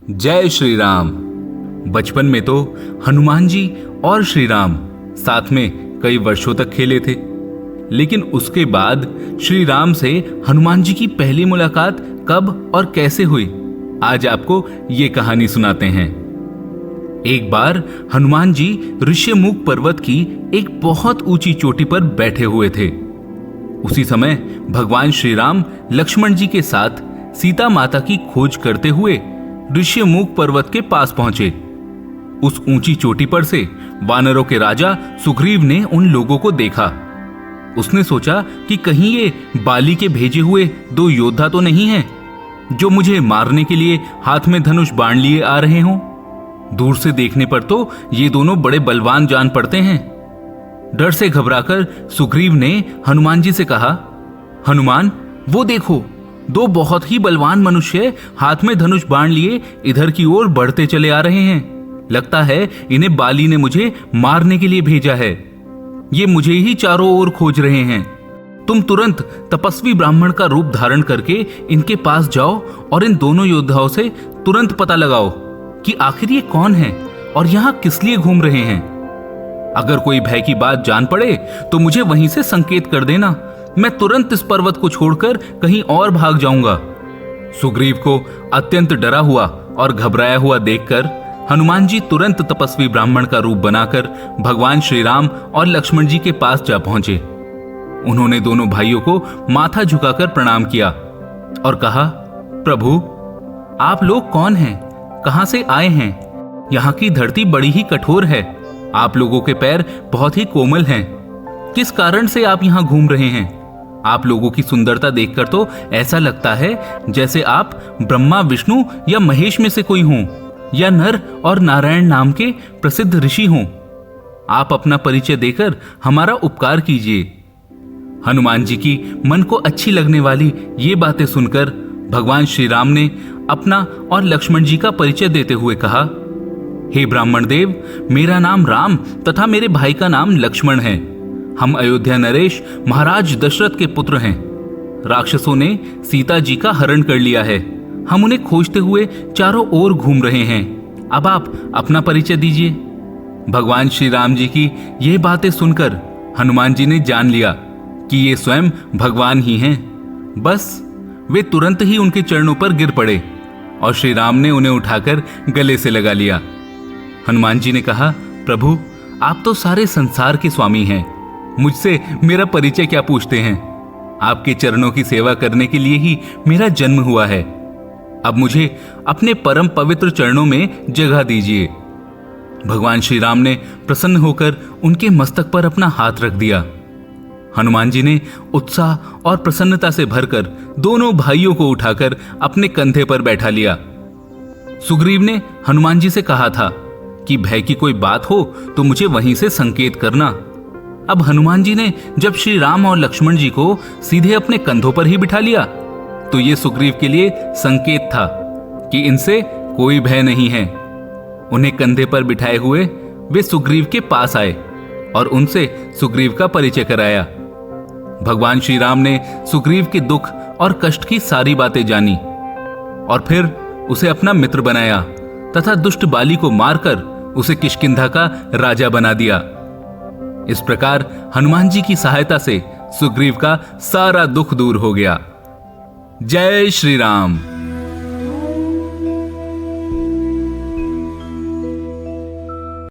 जय श्री राम। बचपन में तो हनुमान जी और श्री राम साथ में कई वर्षों तक खेले थे, लेकिन उसके बाद श्री राम से हनुमान जी की पहली मुलाकात कब और कैसे हुई, आज आपको ये कहानी सुनाते हैं। एक बार हनुमान जी ऋष्यमुख पर्वत की एक बहुत ऊंची चोटी पर बैठे हुए थे। उसी समय भगवान श्री राम लक्ष्मण जी के साथ सीता माता की खोज करते हुए ऋष्यमुख पर्वत के पास पहुंचे। उस ऊंची चोटी पर से वानरों के राजा सुग्रीव ने उन लोगों को देखा। उसने सोचा कि कहीं ये बाली के भेजे हुए दो योद्धा तो नहीं हैं जो मुझे मारने के लिए हाथ में धनुष बाण लिए आ रहे हों। दूर से देखने पर तो ये दोनों बड़े बलवान जान पड़ते हैं। डर से घबराकर सुग्रीव ने हनुमान जी से कहा, हनुमान, वो देखो, दो बहुत ही बलवान मनुष्य हाथ में धनुष बाण लिए इधर की ओर बढ़ते चले आ रहे हैं। लगता है इन्हें बाली ने मुझे मारने के लिए भेजा है। ये मुझे ही चारों ओर खोज रहे हैं। तुम तुरंत तपस्वी ब्राह्मण का रूप धारण करके इनके पास जाओ और इन दोनों योद्धाओं से तुरंत पता लगाओ कि आखिर ये कौन है और यहाँ किस लिए घूम रहे हैं। अगर कोई भय की बात जान पड़े तो मुझे वहीं से संकेत कर देना। मैं तुरंत इस पर्वत को छोड़कर कहीं और भाग जाऊंगा। सुग्रीव को अत्यंत डरा हुआ और घबराया हुआ देखकर हनुमान जी तुरंत तपस्वी ब्राह्मण का रूप बनाकर भगवान श्री राम और लक्ष्मण जी के पास जा पहुंचे। उन्होंने दोनों भाइयों को माथा झुकाकर प्रणाम किया और कहा, प्रभु, आप लोग कौन हैं? कहां से आए हैं? यहाँ की धरती बड़ी ही कठोर है। आप लोगों के पैर बहुत ही कोमल हैं। किस कारण से आप यहाँ घूम रहे हैं? आप लोगों की सुंदरता देखकर तो ऐसा लगता है जैसे आप ब्रह्मा, विष्णु या महेश में से कोई हों, या नर और नारायण नाम के प्रसिद्ध ऋषि हों। आप अपना परिचय देकर हमारा उपकार कीजिए। हनुमान जी की मन को अच्छी लगने वाली ये बातें सुनकर भगवान श्री राम ने अपना और लक्ष्मण जी का परिचय देते हुए कहा, हे ब्राह्मण देव, मेरा नाम राम तथा मेरे भाई का नाम लक्ष्मण है। हम अयोध्या नरेश महाराज दशरथ के पुत्र हैं। राक्षसों ने सीता जी का हरण कर लिया है। हम उन्हें खोजते हुए चारों ओर घूम रहे हैं। अब आप अपना परिचय दीजिए। भगवान श्री राम जी की ये बातें सुनकर हनुमान जी ने जान लिया कि ये स्वयं भगवान ही हैं। बस वे तुरंत ही उनके चरणों पर गिर पड़े और श्री राम ने उन्हें उठाकर गले से लगा लिया। हनुमान जी ने कहा, प्रभु, आप तो सारे संसार के स्वामी हैं। मुझसे मेरा परिचय क्या पूछते हैं? आपके चरणों की सेवा करने के लिए ही मेरा जन्म हुआ है। अब मुझे अपने परम पवित्र चरणों में जगह दीजिए। भगवान श्री राम ने प्रसन्न होकर उनके मस्तक पर अपना हाथ रख दिया। हनुमान जी ने उत्साह और प्रसन्नता से भरकर दोनों भाइयों को उठाकर अपने कंधे पर बैठा लिया। सुग्रीव ने हनुमान जी से कहा था कि भय की कोई बात हो तो मुझे वहीं से संकेत करना। अब हनुमान जी ने जब श्री राम और लक्ष्मण जी को सीधे अपने कंधों पर ही बिठा लिया तो ये सुग्रीव के लिए संकेत था कि इनसे कोई भय नहीं है। उन्हें कंधे पर बिठाए हुए वे सुग्रीव के पास आए और उनसे सुग्रीव का परिचय कराया। भगवान श्री राम ने सुग्रीव के दुख और कष्ट की सारी बातें जानी और फिर उसे अपना मित्र बनाया तथा दुष्ट बाली को मारकर उसे किष्किंधा का राजा बना दिया। इस प्रकार हनुमान जी की सहायता से सुग्रीव का सारा दुख दूर हो गया। जय श्री राम।